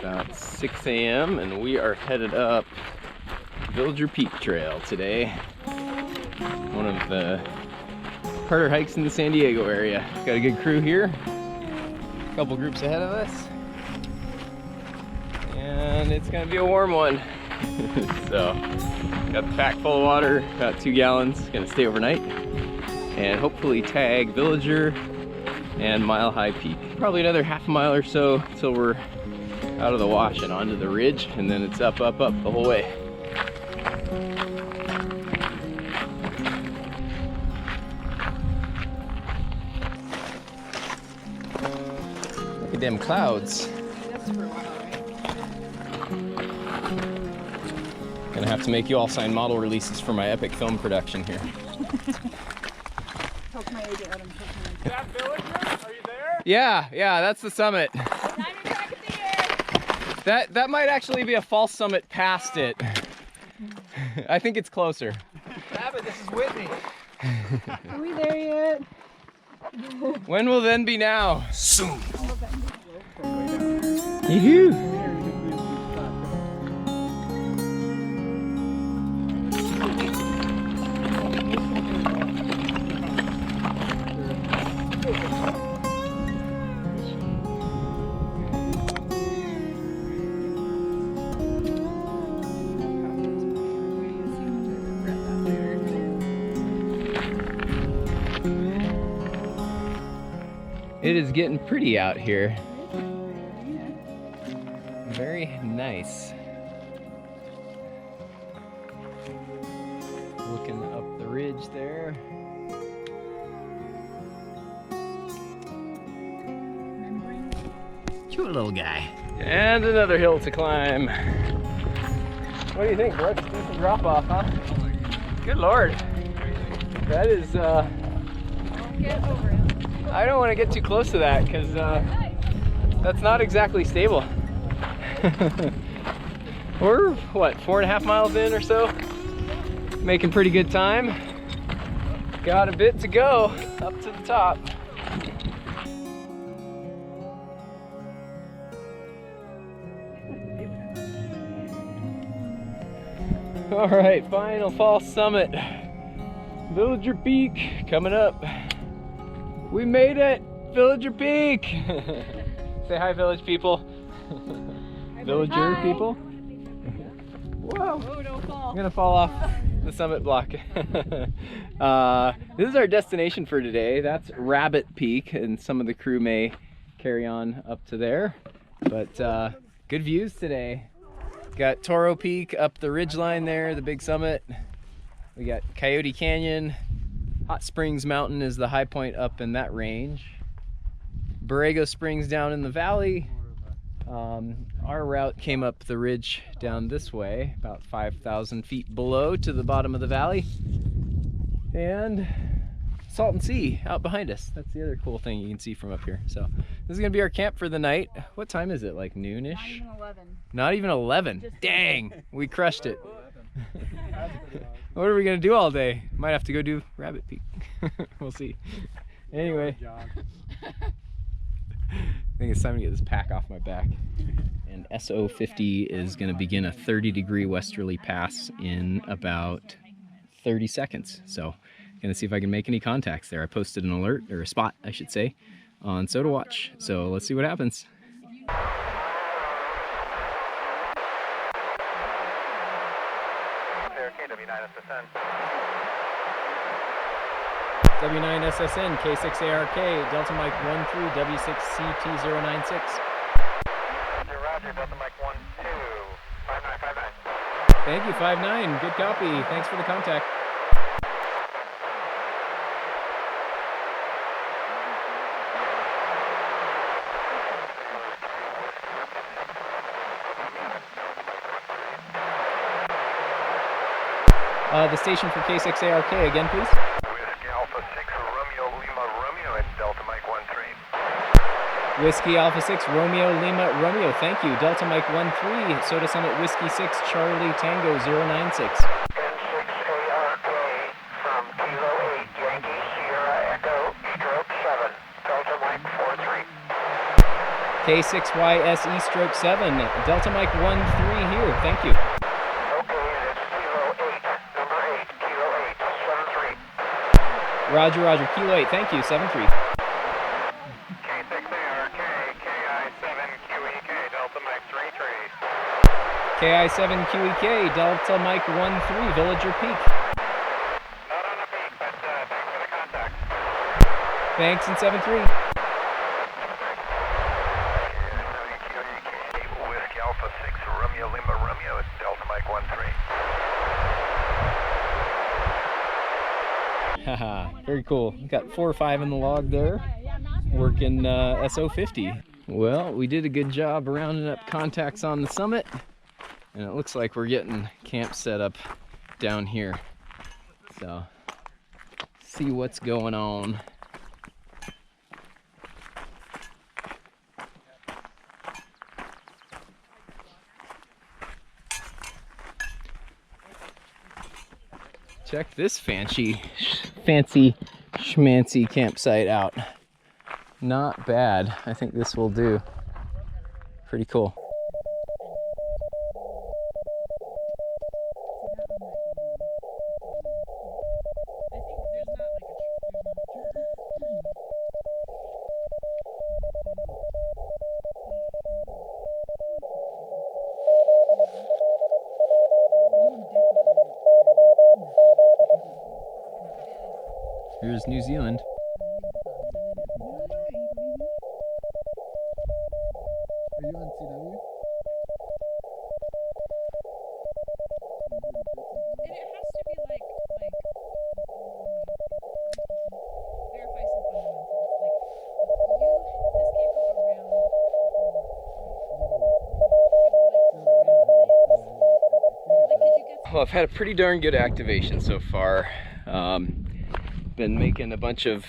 About 6 a.m. and we are headed up Villager Peak Trail today. One of the harder hikes in the San Diego area. Got a good crew here. A couple groups ahead of us. And it's gonna be a warm one. So, got the pack full of water, about 2 gallons. Gonna stay overnight and hopefully tag Villager and Mile High Peak. Probably another half a mile or so till we're out of the wash and onto the ridge, and then it's up, up, up the whole way. Look at them clouds. Gonna have to make you all sign model releases for my epic film production here. Is that Villager? Are you there? Yeah, that's the summit. That might actually be a false summit past it. I think it's closer. Rabbit, this is Whitney. Are we there yet? When will then be now? Soon. Yoo-hoo! It is getting pretty out here. Very nice. Looking up the ridge there. Cute little guy. And another hill to climb. What do you think, Brooks? Decent drop off, huh? Good Lord. That is, Get over it. I don't want to get too close to that because that's not exactly stable. We're, what, 4.5 miles in or so? Making pretty good time. Got a bit to go up to the top. All right, final fall summit. Villager Peak coming up. We made it! Villager Peak! Say hi, village people. Villager Hi. people. Whoa! Oh, don't fall. I'm gonna fall off the summit block. This is our destination for today. That's Rabbit Peak, and some of the crew may carry on up to there. But good views today. Got Toro Peak up the ridgeline there, the big summit. We got Coyote Canyon. Hot Springs Mountain is the high point up in that range. Borrego Springs down in the valley. Our route came up the ridge down this way, about 5,000 feet below to the bottom of the valley. And Salton Sea out behind us. That's the other cool thing you can see from up here. So this is gonna be our camp for the night. What time is it, like noonish? Not even 11. Not even 11. Dang, we crushed it. What are we gonna do all day? Might have to go do Rabbit Peak. We'll see. Anyway, I think it's time to get this pack off my back. And SO50 is gonna begin a 30-degree westerly pass in about 30 seconds. So, gonna see if I can make any contacts there. I posted an alert, or a spot, I should say, on SOTA Watch. So let's see what happens. W9SSN, K6ARK, Delta Mike 13, W6CT096. Roger, Delta Mike 12, 5959. Thank you, 59. Good copy. Thanks for the contact. The station for K6ARK again, please. Whiskey Alpha 6 Romeo Lima Romeo at Delta Mike 13. Whiskey Alpha 6 Romeo Lima Romeo. Thank you. Delta Mike 13, SOTA Summit Whiskey 6 Charlie Tango 096. N6ARK from Kilo 8 Yankee Sierra Echo Stroke 7 Delta Mike 43. K6YSE/7, Delta Mike 13 here, thank you. Okay, that's Kilo 8, number 8, Kilo 8, 7-3. Roger, Roger, Kilo 8, thank you, 7-3. K6ARK, KI7QEK, Delta Mike 33. KI7QEK, Delta Mike 13, Villager Peak. Not on a peak, but thanks for the contact. Thanks, and 7-3. Whiskey Alpha 6, Romeo Lima Romeo, it's Delta Mike 13. Haha, very cool. Got 4 or 5 in the log there, working SO50. Well, we did a good job rounding up contacts on the summit, and it looks like we're getting camp set up down here. So, see what's going on. Check this fancy schmancy campsite out. Not bad. I think this will do. Pretty cool. Here's New Zealand. Are you on CW? And it has to be like verify some fundamentals. Like this can't go around. Like could you get? Well, I've had a pretty darn good activation so far. Been making a bunch of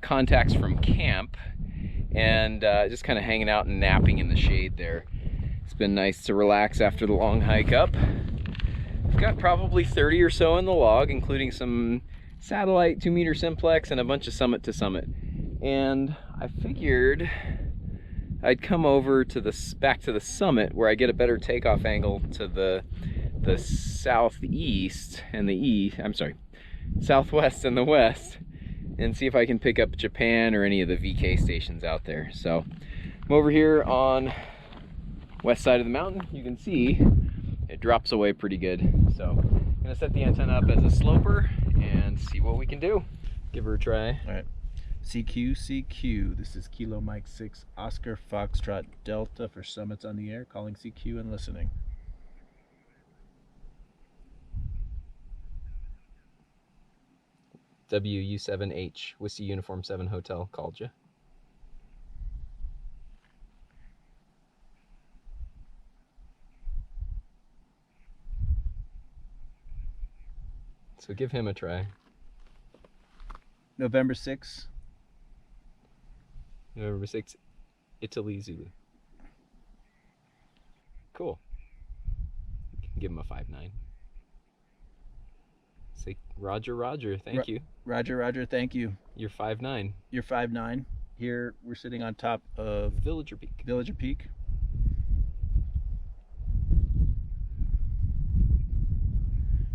contacts from camp and just kind of hanging out and napping in the shade there. It's been nice to relax after the long hike up. I've got probably 30 or so in the log, including some satellite 2-meter simplex and a bunch of summit to summit. And I figured I'd come over to back to the summit where I get a better takeoff angle to the southeast and southwest and the west, and see if I can pick up Japan or any of the VK stations out there. So I'm over here on west side of the mountain. You can see it drops away pretty good. So I'm gonna set the antenna up as a sloper and see what we can do. Give her a try. All right. CQ. This is Kilo Mike 6, Oscar Foxtrot Delta for summits on the air. Calling CQ and listening. WU7H, Whiskey Uniform 7 Hotel, called you. So give him a try. November 6. November 6, Italy Zulu. Cool. You can give him a 5-9. Say Roger, Roger, thank you. Roger, Roger, thank you. You're 5-9. You're 5-9. Here we're sitting on top of Villager Peak. Villager Peak.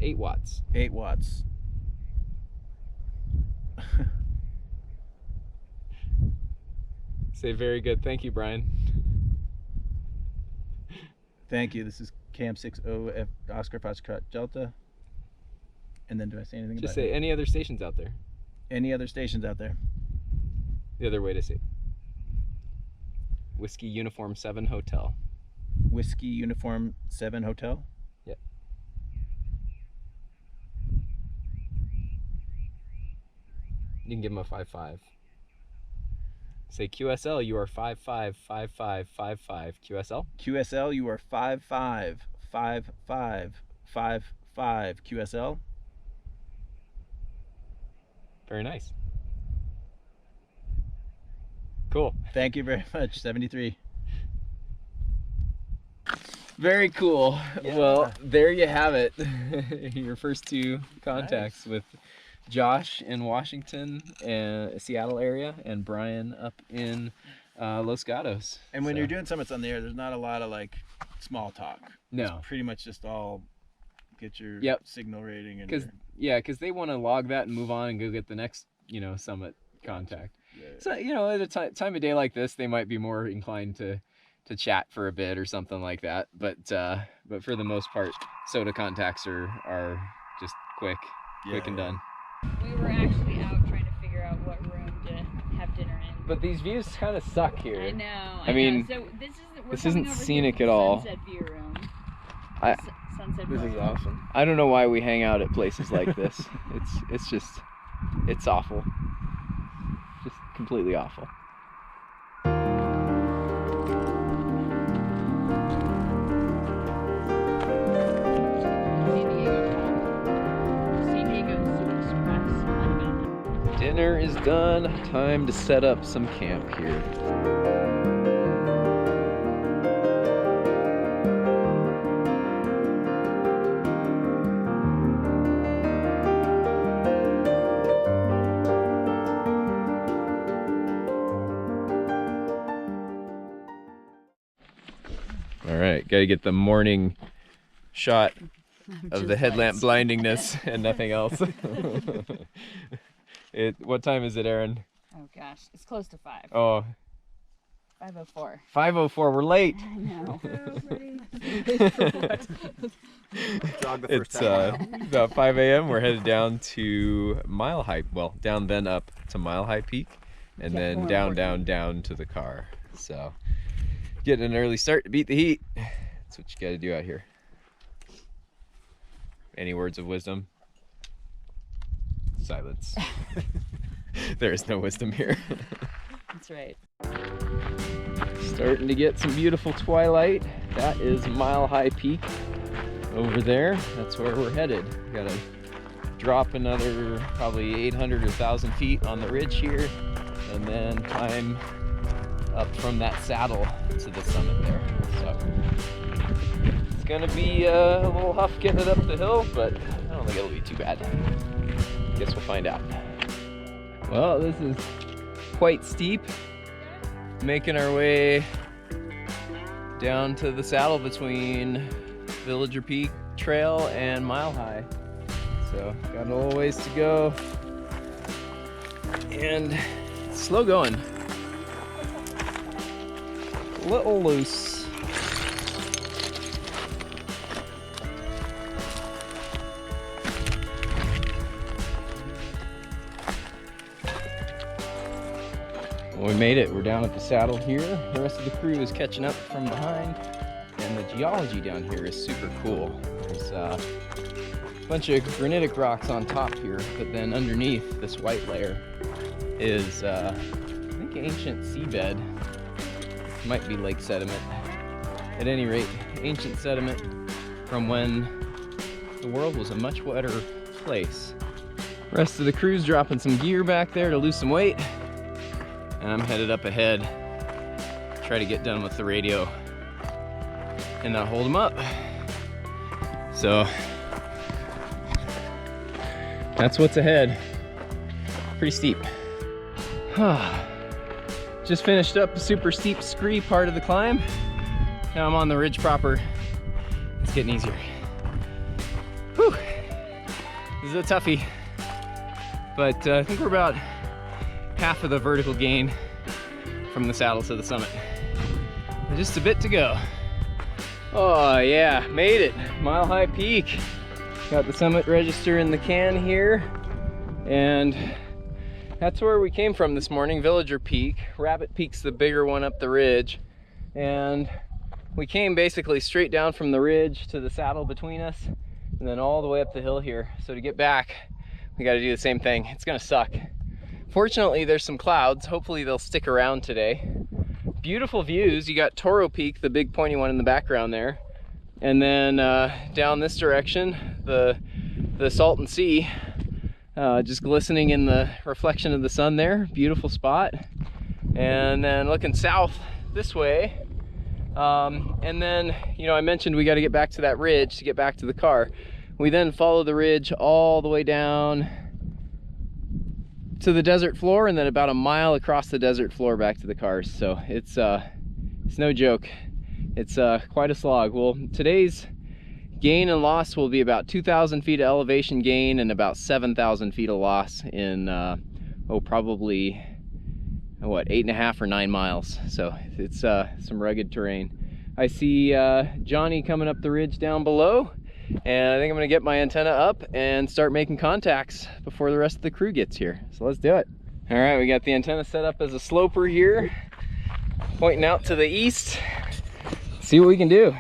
8 watts. 8 watts. Say very good. Thank you, Brian. Thank you. This is Cam 60F Oscar Foxtrot Delta. And then do I say anything Just about say any other stations out there. any other stations out there? The other way to say. Whiskey Uniform 7 Hotel. Whiskey Uniform 7 Hotel? Yep. You can give him a 5-5. Say QSL, you are 5-5-5-5-5-5. QSL? QSL, you are 5-5-5-5-5-5. QSL? Very nice. Cool. Thank you very much. 73. Very cool. Yeah. Well, there you have it. Your first 2 contacts with Josh in Washington and Seattle area, and Brian up in Los Gatos. And when So, you're doing summits on the air, there's not a lot of like small talk. no, It's pretty much just all get your Yep. signal rating and because they want to log that and move on and go get the next, summit contact. yeah. So, at a time of day like this, they might be more inclined to chat for a bit or something like that. But for the most part, SOTA contacts are just quick and done. We were actually out trying to figure out what room to have dinner in. But these views kind of suck here. I know. I mean, so this isn't scenic at all. Sunset view room. I- Sunset This view is room. awesome. I don't know why we hang out at places like this. It's awful. Just completely awful. San Diego Super Express. Dinner is done. Time to set up some camp here. All right, got to get the morning shot of the headlamp blindingness and nothing else. What time is it, Aaron? Oh gosh, it's close to 5. Oh, 5:04. 5:04. We're late. I know. Jog the It's first time. about 5 a.m. We're headed down to Mile High. Well, down then up to Mile High Peak, and Yeah, then more down to the car. So, getting an early start to beat the heat. That's what you got to do out here. Any words of wisdom? Silence. There is no wisdom here. That's right. Starting to get some beautiful twilight. That is Mile High Peak over there. That's where we're headed. Gotta drop another probably 800 or 1,000 feet on the ridge here, and then climb up from that saddle to the summit there. So it's gonna be a little huff getting it up the hill, but I don't think it'll be too bad. Guess we'll find out. Well, this is quite steep. Making our way down to the saddle between Villager Peak Trail and Mile High. So got a little ways to go. And slow going. A little loose. Well, we made it. We're down at the saddle here. The rest of the crew is catching up from behind. And the geology down here is super cool. There's a bunch of granitic rocks on top here, but then underneath this white layer is, I think, ancient seabed. Might be lake sediment. At any rate, ancient sediment from when the world was a much wetter place. Rest of the crew's dropping some gear back there to lose some weight. And I'm headed up ahead, try to get done with the radio and not hold them up. So that's what's ahead. Pretty steep. Just finished up the super steep scree part of the climb. Now I'm on the ridge proper. It's getting easier. Whew. This is a toughie, but I think we're about half of the vertical gain from the saddle to the summit. Just a bit to go. Oh yeah, made it. Mile High Peak. Got the summit register in the can here. And that's where we came from this morning, Villager Peak. Rabbit Peak's the bigger one up the ridge. And we came basically straight down from the ridge to the saddle between us, and then all the way up the hill here. So to get back, we gotta do the same thing. It's gonna suck. Fortunately, there's some clouds. Hopefully they'll stick around today. Beautiful views. You got Toro Peak, the big pointy one in the background there. And then down this direction, the Salton Sea, just glistening in the reflection of the sun there. Beautiful spot. And then looking south this way. And then, I mentioned we got to get back to that ridge to get back to the car. We then follow the ridge all the way down to the desert floor and then about a mile across the desert floor back to the cars. So it's no joke. It's quite a slog. Well, today's gain and loss will be about 2,000 feet of elevation gain and about 7,000 feet of loss in probably what, 8.5 or 9 miles. So it's some rugged terrain. I see Johnny coming up the ridge down below, and I think I'm gonna get my antenna up and start making contacts before the rest of the crew gets here. So let's do it. All right, we got the antenna set up as a sloper here, pointing out to the east. See what we can do.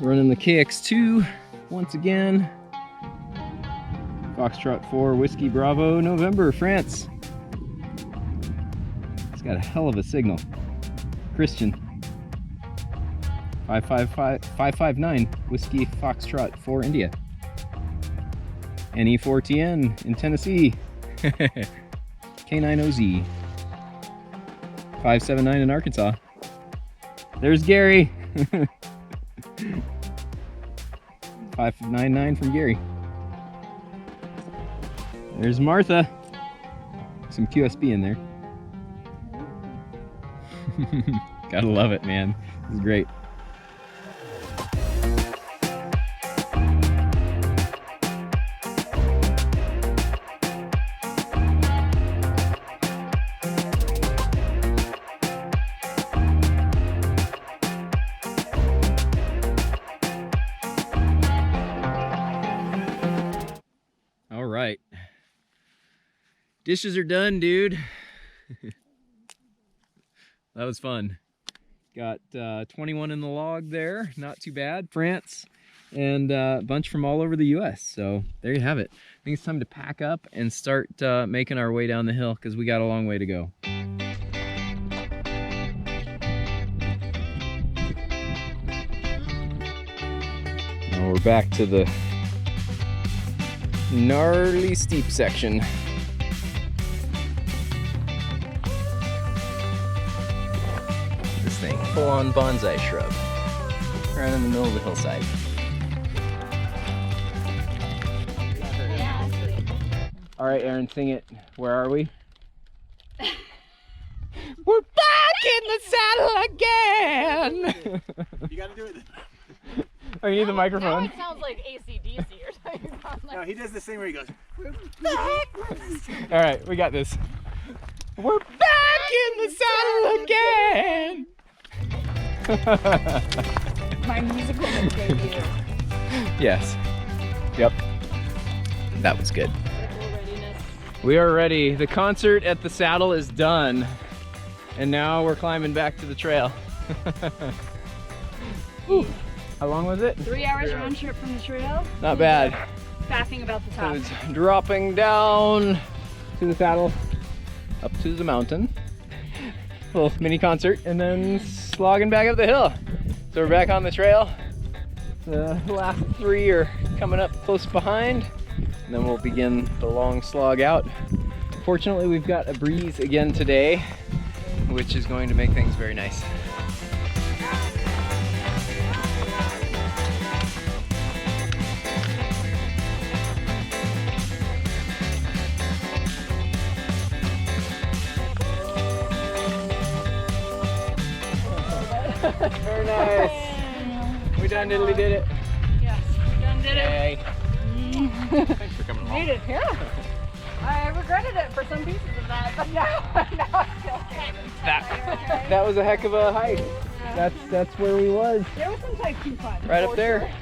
Running the KX2 once again. Foxtrot 4 Whiskey Bravo November, France. It's got a hell of a signal. Christian. 559 Whiskey Foxtrot 4 India. NE4TN in Tennessee. K9OZ. 579 in Arkansas. There's Gary. 599 from Gary. There's Martha. Some QSB in there. Gotta love it, man. This is great. All right. Dishes are done, dude. That was fun. Got 21 in the log there, not too bad. France, and a bunch from all over the US. So there you have it. I think it's time to pack up and start making our way down the hill because we got a long way to go. Now we're back to the gnarly steep section. This thing, full-on bonsai shrub, right in the middle of the hillside. All right, Aaron, sing it. Where are we? We're back in the saddle again. You gotta do it. Oh, you need the microphone. Now it sounds like AC/DC or something. No, he does this thing where he goes. All right, we got this. We're back in the saddle again. My musical debut. Yes. Yep. That was good. Readiness. We are ready. The concert at the saddle is done. And now we're climbing back to the trail. Ooh. How long was it? 3 hours round trip from the trail. Not bad. Faffing about the top. It's dropping down to the saddle, up to the mountain. Little mini concert, and then slogging back up the hill. So we're back on the trail. The last 3 are coming up close behind, and then we'll begin the long slog out. Fortunately, we've got a breeze again today, which is going to make things very nice. Very nice. We done diddly did it. Yes, done did it. Yay. Thanks for coming along. Made it, yeah. I regretted it for some pieces of that, but now I feel okay. That was a heck of a hike. That's where we was. There was some type 2 fun. Right up there.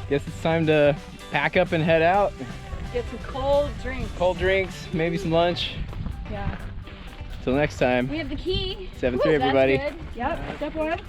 Guess it's time to pack up and head out. Get some cold drinks. Cold drinks, maybe some lunch. Yeah. Till next time. We have the key. 7-3, Woo, everybody. That's good. Yep, step 1.